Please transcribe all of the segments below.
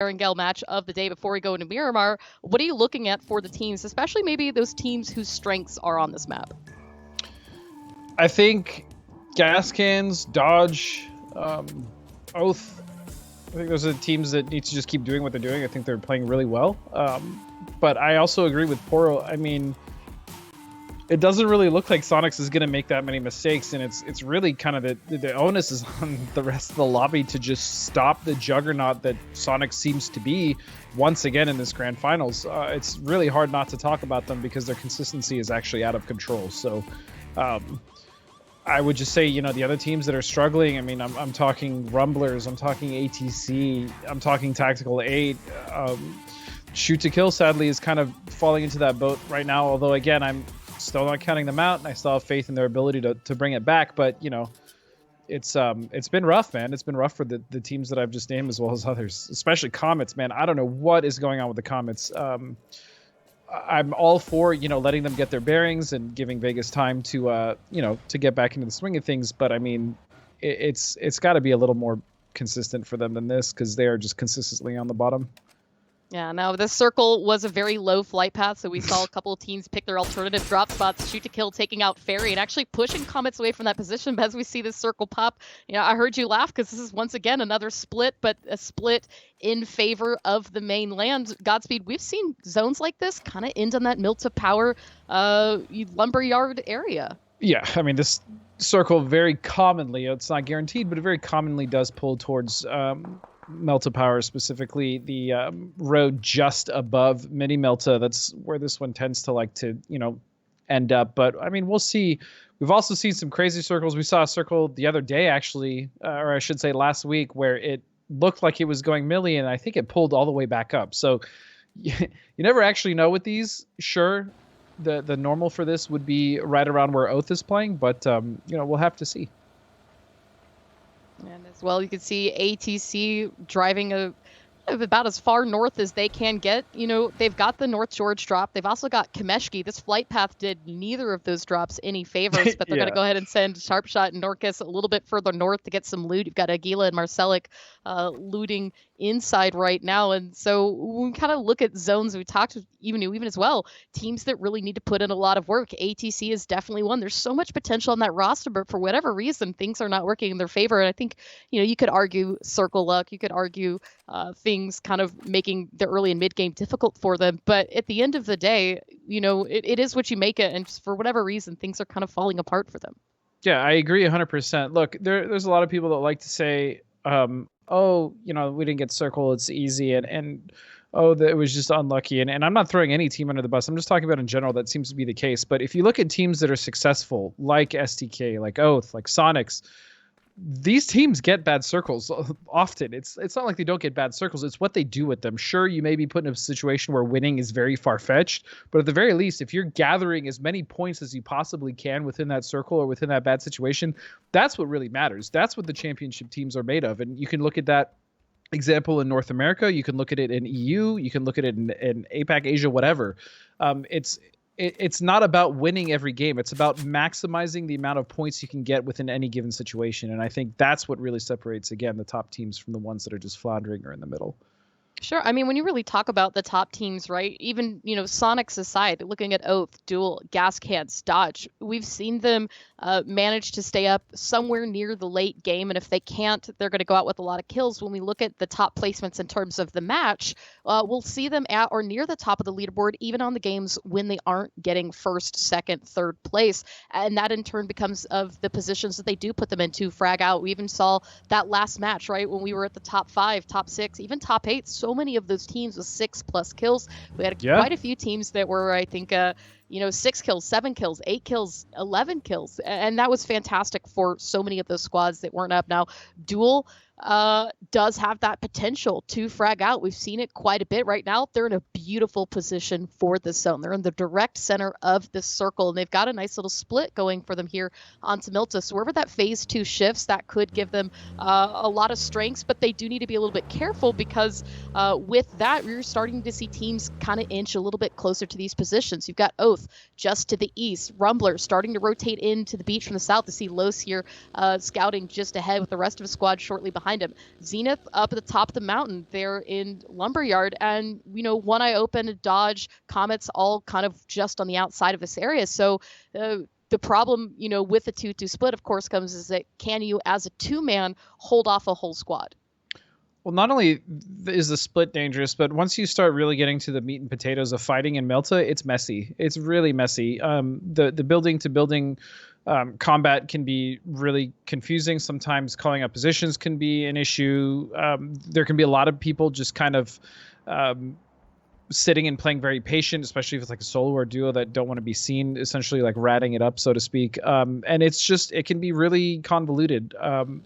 Erangel match of the day before we go into Miramar. What are you looking at for the teams, especially maybe those teams whose strengths are on this map? I think Gascans, Dodge, Oath. I think those are the teams that need to just keep doing what they're doing. I think they're playing really well. But I also agree with Poro. I mean, it doesn't really look like Sonics is going to make that many mistakes, and it's really kind of the onus is on the rest of the lobby to just stop the juggernaut that Sonics seems to be once again in this grand finals. It's really hard not to talk about them because their consistency is actually out of control. So I would just say, the other teams that are struggling, I mean, I'm talking Rumblers, I'm talking ATC, I'm talking Tactical 8. Shoot to Kill, sadly, is kind of falling into that boat right now, although, again, I'm still not counting them out, and I still have faith in their ability to bring it back. But it's been rough, man. It's been rough for the teams that I've just named as well as others, especially Comets, man. I don't know what is going on with the Comets. I'm all for letting them get their bearings and giving Vegas time to to get back into the swing of things. But I mean, it's got to be a little more consistent for them than this, because they are just consistently on the bottom. Yeah, now this circle was a very low flight path, so we saw a couple of teams pick their alternative drop spots, Shoot to Kill taking out Fairy and actually pushing Comets away from that position. But as we see this circle pop, I heard you laugh because this is once again another split, but a split in favor of the mainland. Godspeed, we've seen zones like this kind of end on that Mill to Power lumberyard area. Yeah, I mean, this circle very commonly, it's not guaranteed, but it very commonly does pull towards Melta Power, specifically the road just above Mini Melta. That's where this one tends to like to, end up. But I mean, we'll see. We've also seen some crazy circles. We saw a circle the other day, actually, or I should say last week, where it looked like it was going milli, and I think it pulled all the way back up. So you never actually know with these. Sure, the normal for this would be right around where Oath is playing, but we'll have to see. And as well, you can see ATC driving about as far north as they can get. They've got the North George drop. They've also got Kameshki. This flight path did neither of those drops any favors, but they're going to go ahead and send Sharpshot and Norcus a little bit further north to get some loot. You've got Aguila and Marcelic looting inside right now. And so when we kind of look at zones, we talked even as well, teams that really need to put in a lot of work. ATC is definitely one. There's so much potential on that roster, but for whatever reason, things are not working in their favor. And I think, you could argue circle luck. You could argue things kind of making the early and mid game difficult for them. But at the end of the day, it is what you make it. And for whatever reason, things are kind of falling apart for them. Yeah, I agree 100%. Look, there's a lot of people that like to say, we didn't get circle, it's easy, and that it was just unlucky. And I'm not throwing any team under the bus. I'm just talking about in general, that seems to be the case. But if you look at teams that are successful, like STK, like Oath, like Sonics, these teams get bad circles often. It's not like they don't get bad circles. It's what they do with them. Sure, you may be put in a situation where winning is very far-fetched, but at the very least, if you're gathering as many points as you possibly can within that circle or within that bad situation, that's what really matters. That's what the championship teams are made of. And you can look at that example in North America. You can look at it in EU. You can look at it in APAC, Asia, whatever. It's not about winning every game. It's about maximizing the amount of points you can get within any given situation. And I think that's what really separates, again, the top teams from the ones that are just floundering or in the middle. Sure. I mean, when you really talk about the top teams, right, even, Sonics aside, looking at Oath, Duel, Gascans, Dodge, we've seen them manage to stay up somewhere near the late game. And if they can't, they're going to go out with a lot of kills. When we look at the top placements in terms of the match, we'll see them at or near the top of the leaderboard, even on the games when they aren't getting first, second, third place. And that in turn becomes of the positions that they do put them into, frag out. We even saw that last match, right, when we were at the top 5, top 6, even top 8. So many of those teams with 6+ kills. We had quite a few teams that were, I think, 6 kills, 7 kills, 8 kills, 11 kills. And that was fantastic for so many of those squads that weren't up. Now, Duel does have that potential to frag out. We've seen it quite a bit right now. They're in a beautiful position for this zone. They're in the direct center of this circle, and they've got a nice little split going for them here onto Milta. So wherever that phase 2 shifts, that could give them a lot of strengths, but they do need to be a little bit careful because with that, we're starting to see teams kind of inch a little bit closer to these positions. You've got Oath just to the east, Rumbler starting to rotate into the beach from the south to see Los here scouting just ahead with the rest of his squad shortly behind behind him. Zenith up at the top of the mountain there in Lumberyard, and One Eye Open, Dodge, Comets all kind of just on the outside of this area. So the problem, with the 2-2 split, of course, comes is that can you, as a two-man, hold off a whole squad? Well, not only is the split dangerous, but once you start really getting to the meat and potatoes of fighting in Milta, it's messy. It's really messy. The building to building combat can be really confusing. Sometimes calling up positions can be an issue. There can be a lot of people just kind of sitting and playing very patient, especially if it's like a solo or duo that don't want to be seen, essentially like ratting it up, so to speak. And it can be really convoluted.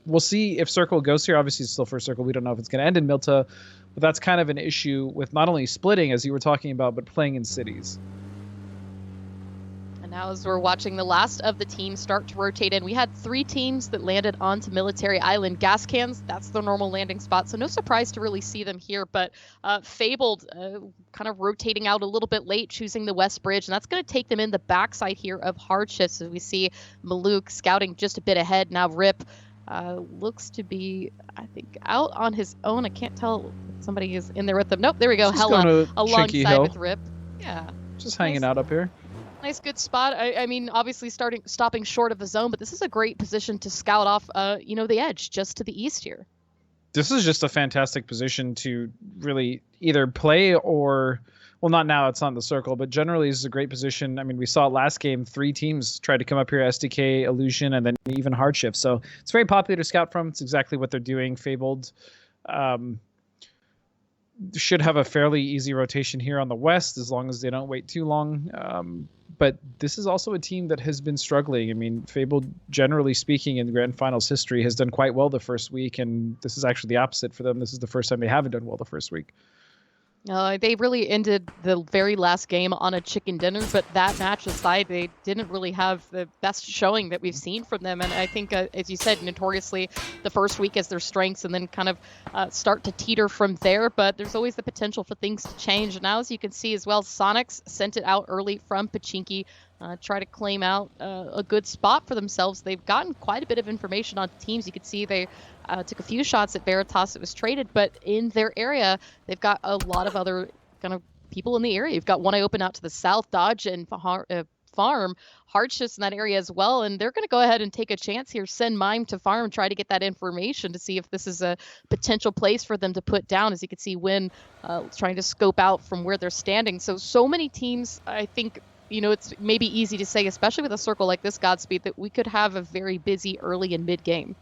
We'll see if Circle goes here. Obviously, it's still first Circle. We don't know if it's going to end in Milta, but that's kind of an issue with not only splitting, as you were talking about, but playing in cities. And now as we're watching the last of the teams start to rotate in, we had 3 teams that landed onto Military Island. Gascans, that's the normal landing spot, so no surprise to really see them here. But Fabled kind of rotating out a little bit late, choosing the West Bridge, and that's going to take them in the backside here of Hardships. As we see Maluk scouting just a bit ahead. Now Rip looks to be, I think, out on his own. I can't tell if somebody is in there with them. Nope, there we go. Hella alongside with Rip. Yeah. Just hanging out up here. Nice, good spot. I mean, obviously stopping short of the zone, but this is a great position to scout off, the edge just to the east here. This is just a fantastic position to really either play or, well, not now, it's not in the circle, but generally this is a great position. I mean, we saw last game, 3 teams tried to come up here, SDK, Illusion, and then even Hardship. So it's very popular to scout from. It's exactly what they're doing. Fabled should have a fairly easy rotation here on the west as long as they don't wait too long. But this is also a team that has been struggling. I mean, Fabled, generally speaking, in Grand Finals history, has done quite well the first week, and this is actually the opposite for them. This is the first time they haven't done well the first week. They really ended the very last game on a chicken dinner, but that match aside, they didn't really have the best showing that we've seen from them. And I think, as you said, notoriously, the first week is their strengths and then kind of start to teeter from there. But there's always the potential for things to change. And now, as you can see as well, Sonics sent it out early from Pachinki, try to claim out a good spot for themselves. They've gotten quite a bit of information on teams. You could see they took a few shots at Veritas that was traded, but in their area, they've got a lot of other kind of people in the area. You've got One Eye Open out to the south, Dodge and Farm, Hardships in that area as well, and they're going to go ahead and take a chance here, send Mime to Farm, try to get that information to see if this is a potential place for them to put down. As you can see, Win trying to scope out from where they're standing. So many teams, I think, it's maybe easy to say, especially with a circle like this, Godspeed, that we could have a very busy early and mid-game.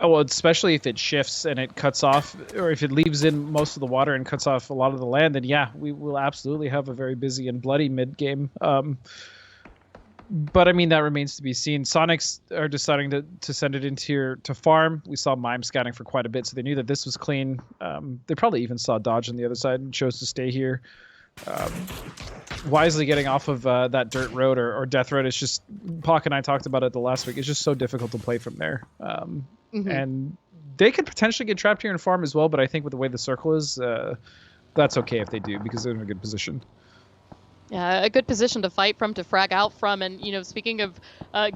Oh, well, especially if it shifts and it cuts off, or if it leaves in most of the water and cuts off a lot of the land, then yeah, we will absolutely have a very busy and bloody mid-game. But I mean, that remains to be seen. Sonics are deciding to send it into here to Farm. We saw Mime scouting for quite a bit, so they knew that this was clean. They probably even saw Dodge on the other side and chose to stay here. Wisely getting off of that dirt road or death road. It's just, Pac and I talked about it the last week. It's just so difficult to play from there. And they could potentially get trapped here in Farm as well, but I think with the way the circle is, that's okay if they do, because they're in a good position. Yeah, a good position to fight from, to frag out from. And, speaking of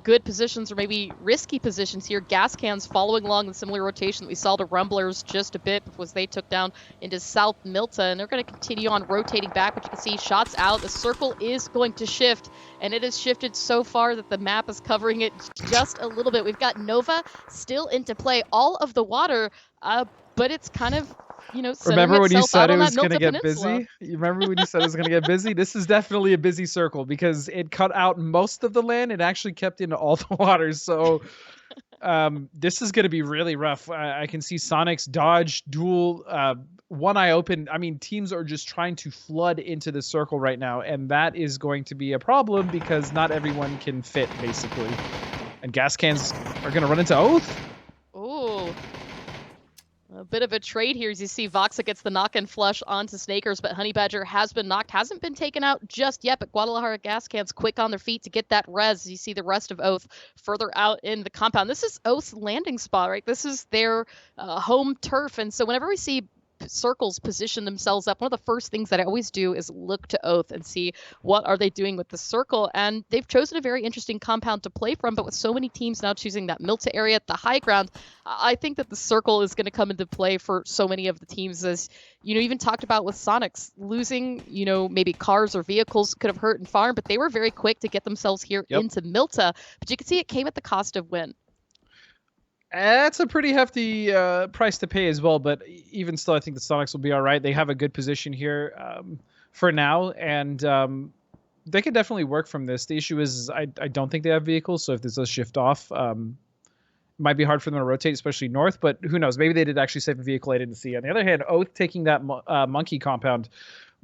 good positions or maybe risky positions here, Gascans following along the similar rotation that we saw the Rumblers just a bit because they took down into South Milta, and they're going to continue on rotating back, but you can see shots out. The circle is going to shift, and it has shifted so far that the map is covering it just a little bit. We've got Nova still into play, all of the water, but it's kind of, remember when you said it was going to get busy? You remember when you said it was going to get busy? This is definitely a busy circle because it cut out most of the land. It actually kept in all the waters. So this is going to be really rough. I can see Sonics, Dodge, Duel, One Eye Open. I mean, teams are just trying to flood into the circle right now. And that is going to be a problem because not everyone can fit, basically. And Gascans are going to run into Oath. Ooh. A bit of a trade here as you see Voxa gets the knock and flush onto Snakers, but Honey Badger has been knocked, hasn't been taken out just yet, but Guadalajara Gascans quick on their feet to get that res. You see the rest of Oath further out in the compound. This is Oath's landing spot, right? This is their home turf, and so whenever we see circles position themselves up, one of the first things that I always do is look to Oath and see what are they doing with the circle. And they've chosen a very interesting compound to play from, but with so many teams now choosing that Milta area, the high ground, I think that the circle is going to come into play for so many of the teams. As you know, even talked about with Sonics losing, you know, maybe cars or vehicles could have hurt in farm, but they were very quick to get themselves here into Milta. But you can see it came at the cost of win. That's a pretty hefty price to pay as well, but even still, I think the Sonics will be all right. They have a good position here for now, and they could definitely work from this. The issue is I don't think they have vehicles, so if this does shift off, it might be hard for them to rotate, especially north, but who knows? Maybe they did actually save a vehicle I didn't see. On the other hand, Oath taking that monkey compound,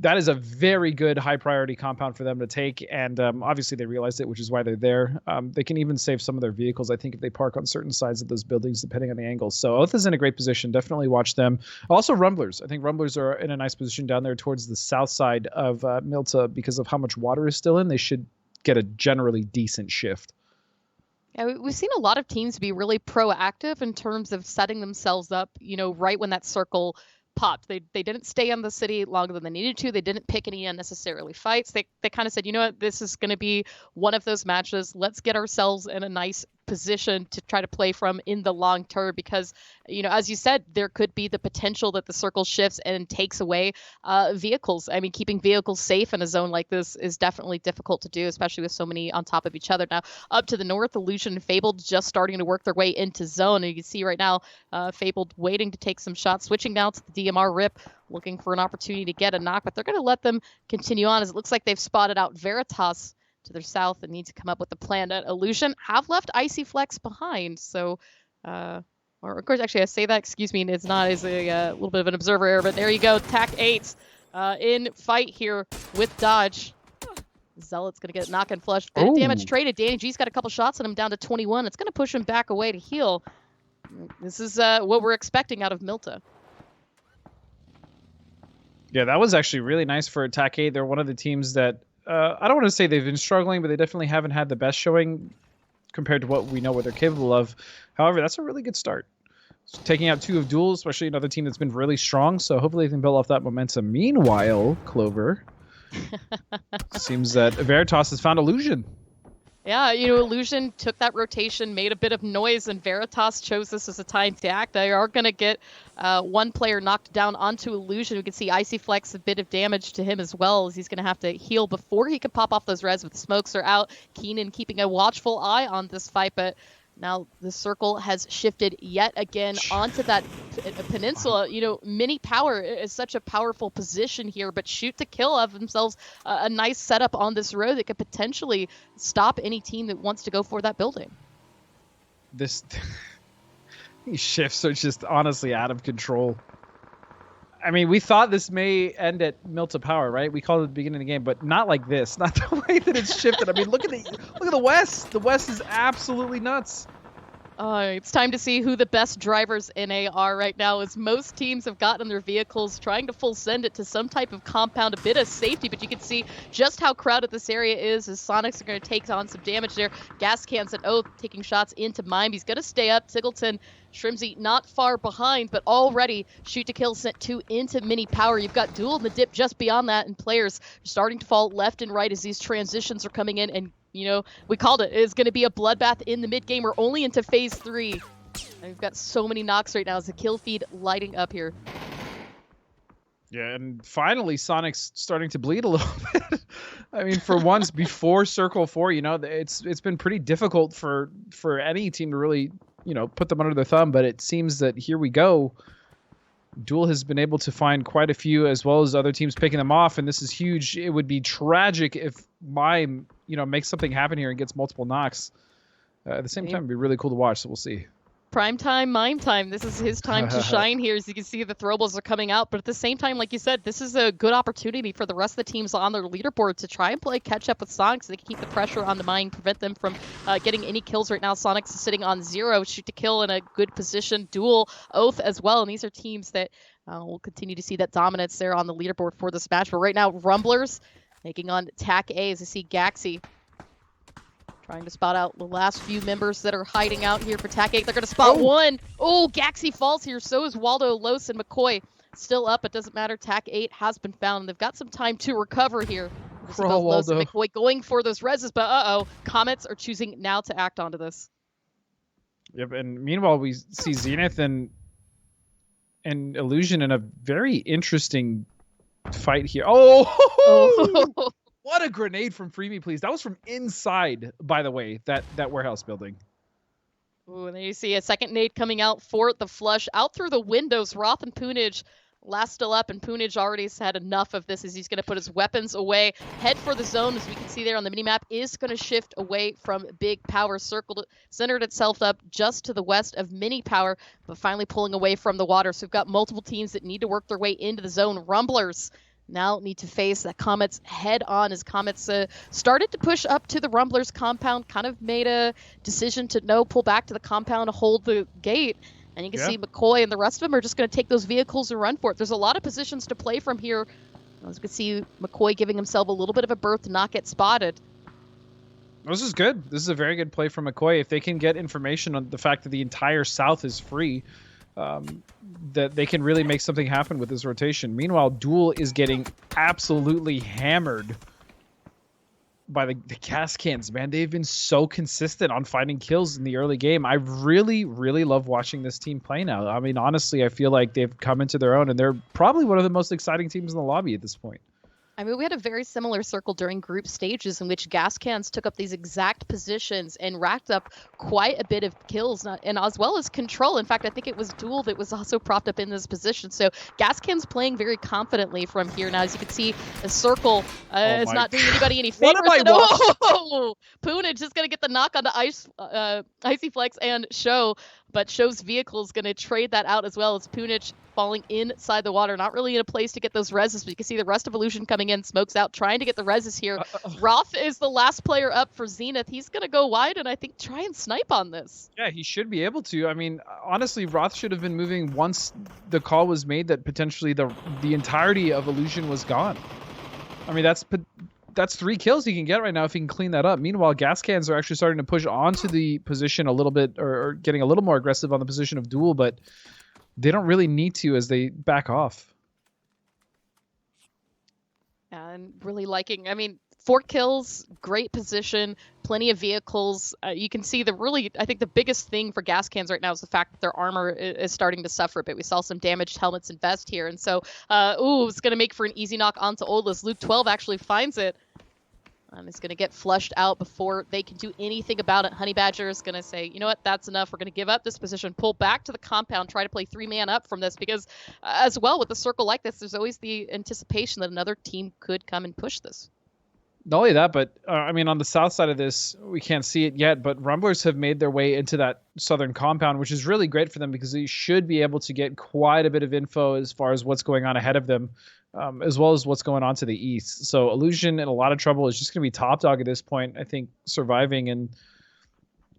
that is a very good high priority compound for them to take, and obviously they realized it, which is why they're there. They can even save some of their vehicles, I think, if they park on certain sides of those buildings, depending on the angle. So Oath is in a great position. Definitely watch them. Also Rumblers. I think Rumblers are in a nice position down there towards the south side of Milta because of how much water is still in. They should get a generally decent shift. Yeah, we've seen a lot of teams be really proactive in terms of setting themselves up, you know, right when that circle popped. They didn't stay in the city longer than they needed to. They didn't pick any unnecessarily fights. They kind of said, you know what, this is going to be one of those matches. Let's get ourselves in a nice position to try to play from in the long term, because, you know, as you said, there could be the potential that the circle shifts and takes away vehicles. I mean, keeping vehicles safe in a zone like this is definitely difficult to do, especially with so many on top of each other. Now, up to the north, Illusion and Fabled just starting to work their way into zone. And you can see right now, Fabled waiting to take some shots, switching now to the DMR Rip, looking for an opportunity to get a knock, but they're going to let them continue on, as it looks like they've spotted out Veritas to their south and need to come up with a plan. Illusion have left Icy Flex behind, so or of course, actually I say that, excuse me, it's not as a little bit of an observer error, but there you go. TAC 8 in fight here with Dodge. Zealot's gonna get knock and flush. Bit of damage traded. Danny G's got a couple shots on him, down to 21. It's gonna push him back away to heal. This is what we're expecting out of Milta. Yeah, that was actually really nice for TAC 8. They're one of the teams that I don't want to say they've been struggling, but they definitely haven't had the best showing compared to what we know what they're capable of. However, that's a really good start. So taking out 2 of Duel, especially another team that's been really strong, so hopefully they can build off that momentum. Meanwhile, Clover, seems that Veritas has found Illusion. Yeah, you know, Illusion took that rotation, made a bit of noise, and Veritas chose this as a time to act. They are going to get one player knocked down onto Illusion. We can see Icy Flex, a bit of damage to him as well, as he's going to have to heal before he can pop off those res, but the smokes are out. Keenan keeping a watchful eye on this fight, but now the circle has shifted yet again onto that peninsula. You know, Mini Power is such a powerful position here, but Shoot to Kill have themselves a nice setup on this road that could potentially stop any team that wants to go for that building. These shifts are just honestly out of control. I mean, we thought this may end at Milta Power, right? We called it at the beginning of the game, but not like this. Not the way that it's shifted. I mean, look at the West. The West is absolutely nuts. It's time to see who the best drivers in A are right now, as most teams have gotten their vehicles, trying to full send it to some type of compound, a bit of safety, but you can see just how crowded this area is, as Sonics are going to take on some damage there. Gascans and Oath taking shots into Mime. He's going to stay up. Tiggleton, Shrimsy not far behind, but already Shoot to Kill sent 2 into Mini Power. You've got Duel in the dip just beyond that, and players are starting to fall left and right as these transitions are coming in, and you know, we called it. It's going to be a bloodbath in the mid-game. We're only into phase 3. And we've got so many knocks right now as the kill feed lighting up here. Yeah, and finally Sonic's starting to bleed a little bit. I mean, for once before Circle 4, you know, it's been pretty difficult for any team to really, you know, put them under their thumb, but it seems that here we go. Duel has been able to find quite a few, as well as other teams picking them off, and this is huge. It would be tragic if Mime, you know, makes something happen here and gets multiple knocks. At the same time, it'd be really cool to watch, so we'll see. Prime time, Mime time. This is his time to shine here. As you can see, the throwables are coming out, but at the same time, like you said, this is a good opportunity for the rest of the teams on their leaderboard to try and play catch up with Sonic, so they can keep the pressure on the Mine, prevent them from getting any kills right now. Sonic's is sitting on 0, Shoot to Kill in a good position, Duel, Oath as well, and these are teams that we'll continue to see that dominance there on the leaderboard for this match. But right now, Rumblers taking on TAC A, as you see Gaxi trying to spot out the last few members that are hiding out here for TAC 8. They're going to spot one. Oh, Gaxi falls here. So is Waldo, Los, and McCoy. still up. It doesn't matter. TAC 8 has been found. They've got some time to recover here. We see both Crawl, Los and Waldo. McCoy going for those reses, but Comets are choosing now to act onto this. Yep, and meanwhile we see Zenith and Illusion in a very interesting fight here. Oh! What a grenade from Free Me, please. That was from inside, by the way, that warehouse building. Ooh, and then you see a second nade coming out for the flush out through the windows. Roth and Poonage last still up, and Poonage already has had enough of this as he's going to put his weapons away. Head for the zone, as we can see there on the minimap, is going to shift away from Big Power. Centered itself up just to the west of Mini Power, but finally pulling away from the water. So we've got multiple teams that need to work their way into the zone. Rumblers now need to face that Comets head on, as Comets started to push up to the Rumblers compound, kind of made a decision to pull back to the compound to hold the gate. And you can see McCoy and the rest of them are just going to take those vehicles and run for it. There's a lot of positions to play from here. As you can see, McCoy giving himself a little bit of a berth to not get spotted. This is good. This is a very good play from McCoy. If they can get information on the fact that the entire south is free, that they can really make something happen with this rotation. Meanwhile, Duel is getting absolutely hammered by the Gascans, man. They've been so consistent on finding kills in the early game. I really, really love watching this team play now. I mean, honestly, I feel like they've come into their own, and they're probably one of the most exciting teams in the lobby at this point. I mean, we had a very similar circle during group stages in which Gascans took up these exact positions and racked up quite a bit of kills, and as well as control. In fact, I think it was Duel that was also propped up in this position. So Gascans playing very confidently from here. Now, as you can see, the circle is not doing anybody any favors. Poonage is going to get the knock on the Icy Flex and Show, but Show's vehicle is going to trade that out as well as Poonage falling inside the water, not really in a place to get those reses. But you can see the rest of Illusion coming in, smokes out, trying to get the reses here. Roth is the last player up for Zenith. He's going to go wide and I think try and snipe on this. Yeah, he should be able to. I mean, honestly, Roth should have been moving once the call was made that potentially the entirety of Illusion was gone. I mean, that's 3 kills he can get right now if he can clean that up. Meanwhile, Gascans are actually starting to push onto the position a little bit, or getting a little more aggressive on the position of Duel, but they don't really need to as they back off. And really liking, I mean, 4 kills, great position, plenty of vehicles. You can see I think the biggest thing for Gascans right now is the fact that their armor is starting to suffer a bit. We saw some damaged helmets and vest here. And so, it's going to make for an easy knock onto Oldless. Luke 12 actually finds it. And it's going to get flushed out before they can do anything about it. Honey Badger is going to say, you know what, that's enough. We're going to give up this position, pull back to the compound, try to play 3-man up from this, because as well with a circle like this, there's always the anticipation that another team could come and push this. Not only that, but I mean, on the south side of this, we can't see it yet, but Rumblers have made their way into that southern compound, which is really great for them because they should be able to get quite a bit of info as far as what's going on ahead of them, as well as what's going on to the east. So Illusion in a lot of trouble, is just going to be top dog at this point, I think, surviving. And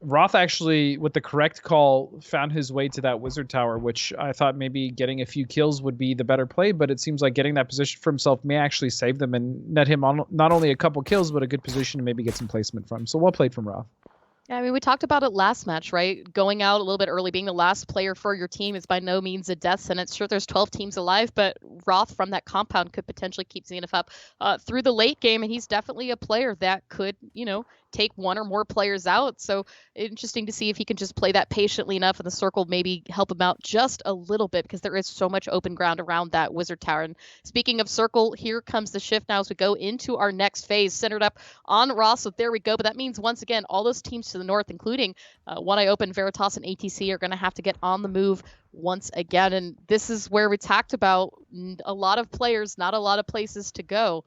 Roth actually, with the correct call, found his way to that wizard tower, which I thought maybe getting a few kills would be the better play, but it seems like getting that position for himself may actually save them and net him on not only a couple kills, but a good position to maybe get some placement from. So well played from Roth. Yeah, I mean, we talked about it last match, right? Going out a little bit early, being the last player for your team is by no means a death sentence. Sure, there's 12 teams alive, but Roth from that compound could potentially keep Zenith up through the late game, and he's definitely a player that could, take one or more players out. So interesting to see if he can just play that patiently enough and the circle maybe help him out just a little bit, because there is so much open ground around that wizard tower. And speaking of circle, here comes the shift now as we go into our next phase, centered up on Ross. So there we go. But that means once again, all those teams to the north, including One Eye Open, Veritas, and ATC, are going to have to get on the move once again. And this is where we talked about a lot of players, not a lot of places to go.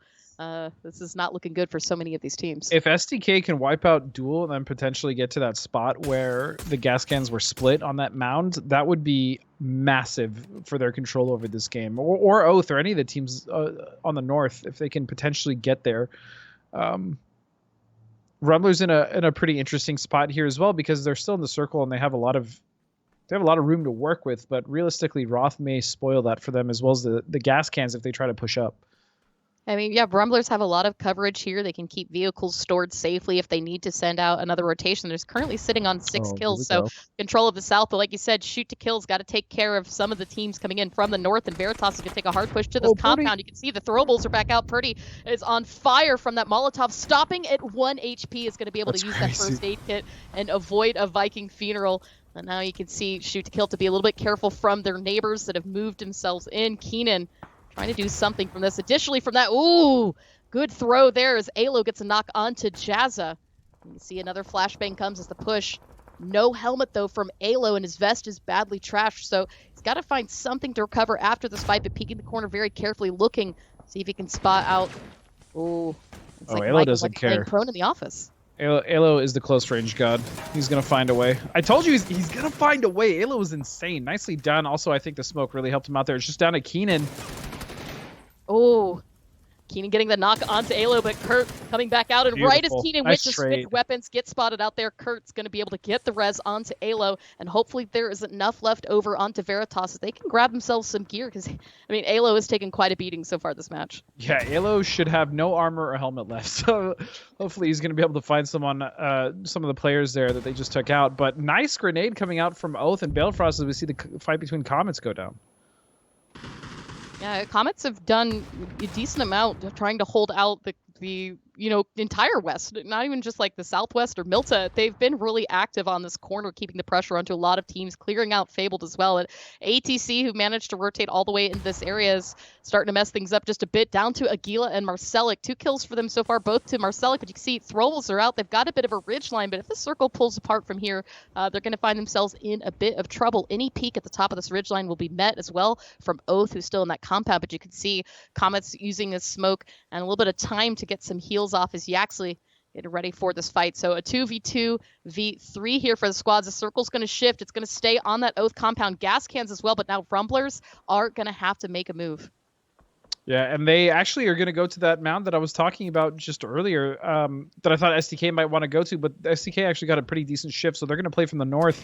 This is not looking good for so many of these teams. If SDK can wipe out Duel and then potentially get to that spot where the Gascans were split on that mound, that would be massive for their control over this game. Or Oath, or any of the teams on the north, if they can potentially get there. Rumblers in a pretty interesting spot here as well, because they're still in the circle and they have a lot of room to work with. But realistically, Roth may spoil that for them, as well as the Gascans if they try to push up. I mean, yeah, Rumblers have a lot of coverage here. They can keep vehicles stored safely if they need to send out another rotation. There's currently sitting on 6 Oh, here kills, we so go. control of the south. But like you said, shoot to kill's got to take care of some of the teams coming in from the north, and Veritas is going to take a hard push to this Oh, Purdy. compound. You can see the throwables are back out. Purdy is on fire from that Molotov. Stopping at 1 HP is going to be able That's to use crazy. that first aid kit and avoid a Viking funeral. And now you can see shoot to kill to be a little bit careful from their neighbors that have moved themselves in. Keenan trying to do something from this. Additionally, from that, ooh, good throw there as Alo gets a knock onto Jazza. You can see another flashbang comes as the push. No helmet, though, from Alo, and his vest is badly trashed, so he's got to find something to recover after this fight, but peeking the corner very carefully, looking, see if he can spot out. Ooh. It's like Alo Michael's doesn't like laying care. prone in the office. Alo is the close range god. He's gonna find a way. I told you he's gonna find a way. Alo was insane. Nicely done. Also, I think the smoke really helped him out there. It's just down to Keenan. Oh, Keenan getting the knock onto Alo, but Kurt coming back out. And right as Beautiful. Keenan Nice with the trade. switch weapons get spotted out there, Kurt's going to be able to get the res onto Alo. And hopefully there is enough left over onto Veritas that they can grab themselves some gear. Because, I mean, Alo has taken quite a beating so far this match. Yeah, Alo should have no armor or helmet left. So hopefully he's going to be able to find someone, some of the players there that they just took out. But nice grenade coming out from Oath and Balefrost as we see the fight between Comets go down. Yeah, Comets have done a decent amount of trying to hold out the entire West, not even just like the Southwest or Milta. They've been really active on this corner, keeping the pressure onto a lot of teams, clearing out Fabled as well. And ATC, who managed to rotate all the way into this area, is starting to mess things up just a bit, down to Aguila and Marcelic. 2 kills for them so far, both to Marcelic, but you can see Throwals are out. They've got a bit of a ridge line, but if the circle pulls apart from here, they're going to find themselves in a bit of trouble. Any peek at the top of this ridge line will be met as well from Oath, who's still in that compound, but you can see Comets using this smoke and a little bit of time to get some heals off as Yaxley getting ready for this fight. So a 2v2 v3 here for the squads. The circle's going to shift. It's going to stay on that Oath compound. Gascans as well, but now Rumblers are going to have to make a move. Yeah, and they actually are going to go to that mound that I was talking about just earlier that I thought SDK might want to go to, but SDK actually got a pretty decent shift, so they're going to play from the north.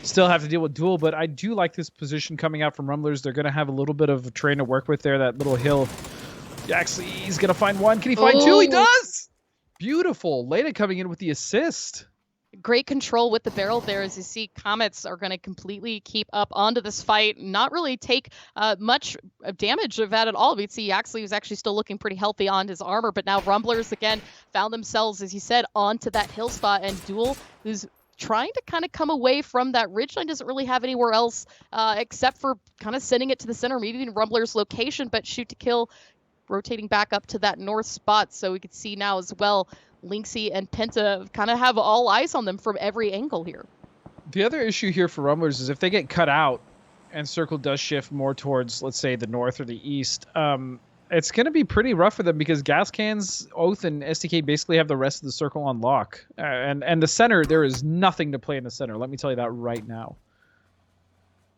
Still have to deal with duel, but I do like this position coming out from Rumblers. They're going to have a little bit of terrain to work with there, that little hill. Actually, he's going to find one. Can he find two? He does! Beautiful. Leda coming in with the assist. Great control with the barrel there, as you see Comets are going to completely keep up onto this fight, not really take much damage of that at all. We'd see Yaxley was actually still looking pretty healthy on his armor, but now Rumblers again found themselves, as you said, onto that hill spot, and Duel, who's trying to kind of come away from that ridgeline, doesn't really have anywhere else except for kind of sending it to the center, maybe in Rumblers' location, but shoot to kill rotating back up to that north spot. So we could see now as well Lynxy and Penta kind of have all eyes on them from every angle here. The other issue here for Rumblers is if they get cut out and circle does shift more towards, let's say, the north or the east, it's going to be pretty rough for them because Gascans, Oath, and STK basically have the rest of the circle on lock. And the center, there is nothing to play in the center. Let me tell you that right now.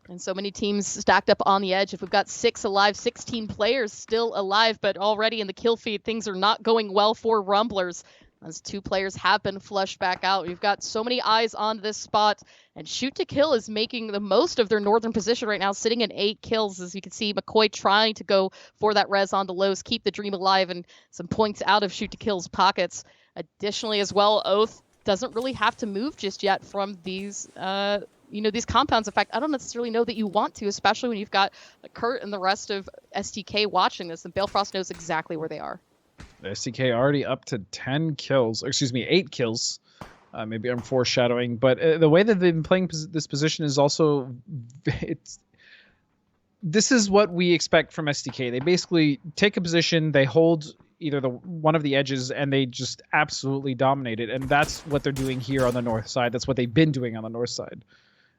And so many teams stacked up on the edge. If we've got 6 alive, 16 players still alive, but already in the kill feed, things are not going well for Rumblers, as 2 players have been flushed back out. We've got so many eyes on this spot, and Shoot to Kill is making the most of their northern position right now, sitting at 8 kills. As you can see, McCoy trying to go for that res on the lows, keep the dream alive, and some points out of Shoot to Kill's pockets. Additionally as well, Oath doesn't really have to move just yet from these these compounds. In fact, I don't necessarily know that you want to, especially when you've got Kurt and the rest of STK watching this, and Balefrost knows exactly where they are. The STK already up to 10 kills, or excuse me, 8 kills. Maybe I'm foreshadowing, but the way that they've been playing this position is also, this is what we expect from STK. They basically take a position, they hold either one of the edges, and they just absolutely dominate it. And that's what they're doing here on the north side. That's what they've been doing on the north side.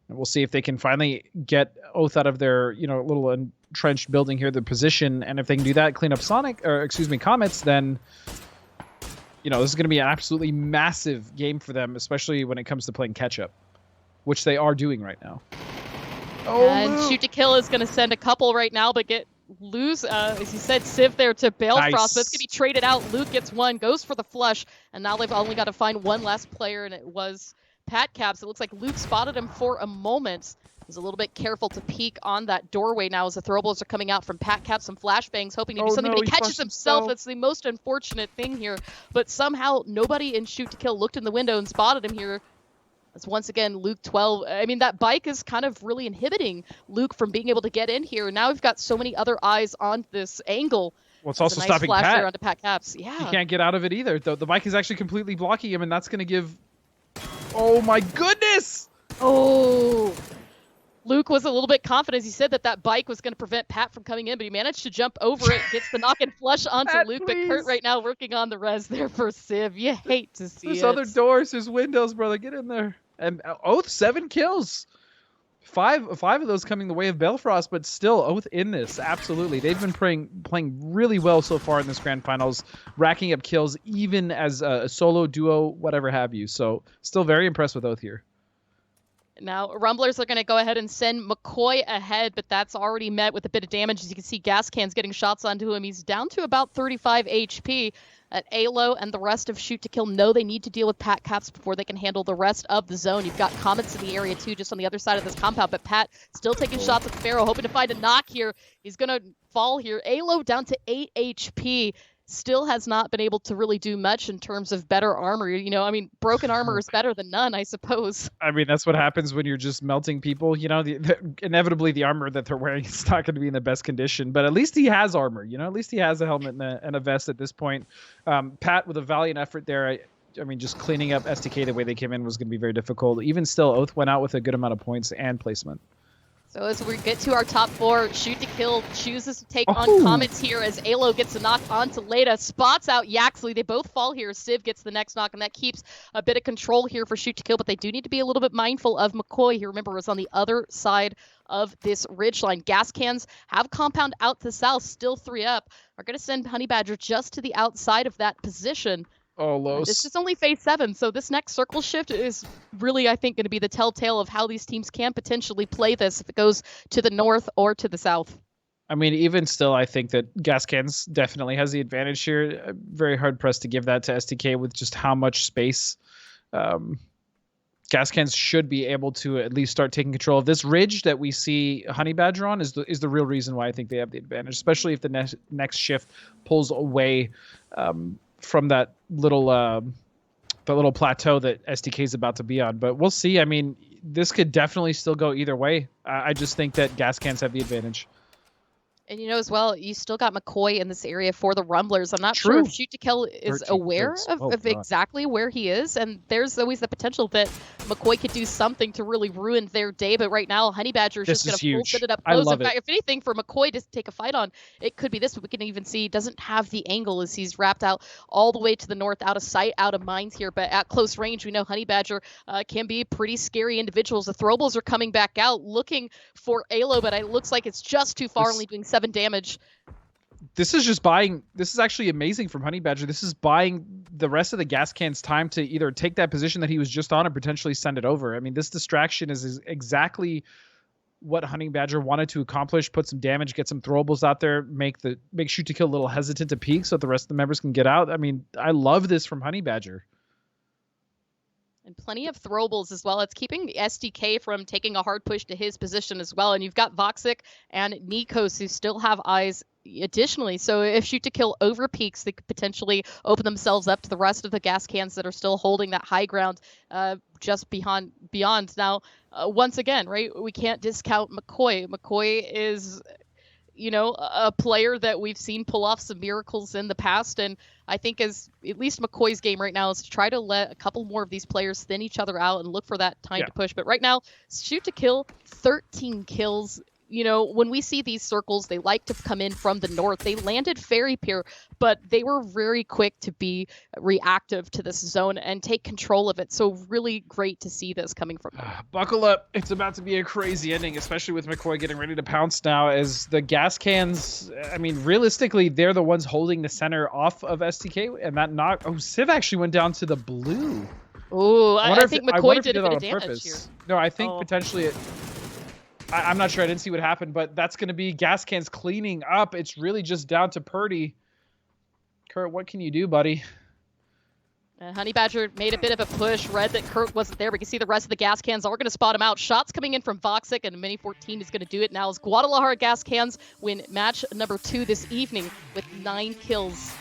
And we'll see if they can finally get Oath out of their, little entrenched building here, the position. And if they can do that, clean up Comets, then, this is going to be an absolutely massive game for them, especially when it comes to playing catch-up, which they are doing right now. Oh, and Shoot to Kill is going to send a couple right now, but lose, as you said, Civ there to Balefrost. Nice. But it's going to be traded out. Luke gets one, goes for the flush, and now they've only got to find one last player, and it was Pat Caps. It looks like Luke spotted him for a moment. He's a little bit careful to peek on that doorway now as the throwables are coming out from Pat Caps and flashbangs, hoping to do something, no, but he catches flushed himself. That's the most unfortunate thing here. But somehow nobody in Shoot to Kill looked in the window and spotted him here. As once again, Luke 12. I mean, that bike is kind of really inhibiting Luke from being able to get in here. Now we've got so many other eyes on this angle. Well, it's That's also a nice stopping flash Pat. there onto Pat Caps. Yeah. He can't get out of it either. The bike is actually completely blocking him, and that's going to give... Oh, my goodness! Oh. Luke was a little bit confident. He said that that bike was going to prevent Pat from coming in, but he managed to jump over it, gets the knock and flush onto Pat, Luke. please. But Kurt right now working on the res there for Civ. You hate to see There's it. other doors. There's windows, brother. Get in there. And Oath, 7 kills. Five of those coming the way of Balefrost, but still Oath in this. Absolutely. They've been playing really well so far in this grand finals, racking up kills even as a solo, duo, whatever have you. So still very impressed with Oath here. Now, Rumblers are going to go ahead and send McCoy ahead, but that's already met with a bit of damage. As you can see, Gascans getting shots onto him. He's down to about 35 HP. At Alo and the rest of Shoot to Kill know they need to deal with Pat Caps before they can handle the rest of the zone. You've got Comets in the area too, just on the other side of this compound, but Pat still taking shots at Pharaoh, hoping to find a knock here. He's going to fall here. Alo down to 8 HP. Still has not been able to really do much in terms of better armor. You know, I mean, broken armor is better than none, I suppose. I mean, that's what happens when you're just melting people. You know, inevitably the armor that they're wearing is not going to be in the best condition. But at least he has armor. You know, at least he has a helmet and a vest at this point. Pat with a valiant effort there. I mean, just cleaning up STK the way they came in was going to be very difficult. Even still, Oath went out with a good amount of points and placement. So as we get to our top 4, Shoot to Kill chooses to take on Comets here as Alo gets a knock onto Leda, spots out Yaxley. They both fall here. Civ gets the next knock, and that keeps a bit of control here for Shoot to Kill, but they do need to be a little bit mindful of McCoy. He, remember, was on the other side of this ridgeline. Gascans have compound out to the south, still 3 up. Are going to send Honey Badger just to the outside of that position. Oh, Los. This is only phase 7, so this next circle shift is really, I think, going to be the telltale of how these teams can potentially play this if it goes to the north or to the south. I mean, even still, I think that Gascans definitely has the advantage here. Very hard pressed to give that to STK with just how much space. Gascans should be able to at least start taking control of this ridge that we see Honey Badger on is the real reason why I think they have the advantage, especially if the next shift pulls away from that little plateau that STK is about to be on. But we'll see. I mean, this could definitely still go either way. I just think that Gascans have the advantage. And you know, as well, you still got McCoy in this area for the Rumblers. I'm not sure if Shoot to Kill is aware of exactly where he is, and there's always the potential that McCoy could do something to really ruin their day. But right now, Honey Badger is just going to full set it up close. In fact, if anything, for McCoy to take a fight on, it could be this. But we can even see he doesn't have the angle as he's wrapped out all the way to the north, out of sight, out of minds here. But at close range, we know Honey Badger can be pretty scary individuals. The throwables are coming back out, looking for Alo, but it looks like it's just too far, only doing 7 damage. This is just buying. This is actually amazing from Honey Badger. This is buying the rest of the Gascans time to either take that position that he was just on or potentially send it over. I mean, this distraction is exactly what Honey Badger wanted to accomplish. Put some damage, get some throwables out there, make Shoot to Kill a little hesitant to peek so that the rest of the members can get out. I mean, I love this from Honey Badger. And plenty of throwables as well. It's keeping SDK from taking a hard push to his position as well. And you've got Voxic and Nikos who still have eyes additionally. So if Shoot to Kill over peaks, they could potentially open themselves up to the rest of the Gascans that are still holding that high ground just beyond. Now, once again, right, we can't discount McCoy. McCoy is, you know, a player that we've seen pull off some miracles in the past. And I think as at least McCoy's game right now is to try to let a couple more of these players thin each other out and look for that time to push. But right now, Shoot to Kill, 13 kills. You know, when we see these circles, they like to come in from the north. They landed Fairy Pier, but they were very quick to be reactive to this zone and take control of it. So really great to see this coming from them. Buckle up. It's about to be a crazy ending, especially with McCoy getting ready to pounce now as the Gascans, I mean, realistically, they're the ones holding the center off of STK, and that knock. Oh, Civ actually went down to the blue. Oh, I think McCoy did a bit of damage here. No, I think potentially it... I'm not sure. I didn't see what happened, but that's going to be Gascans cleaning up. It's really just down to Purdy. Kurt, what can you do, buddy? Honey Badger made a bit of a push. Read that Kurt wasn't there. We can see the rest of the Gascans are going to spot him out. Shots coming in from Voxic, and Mini 14 is going to do it now as Guadalajara Gascans win match number 2 this evening with 9 kills.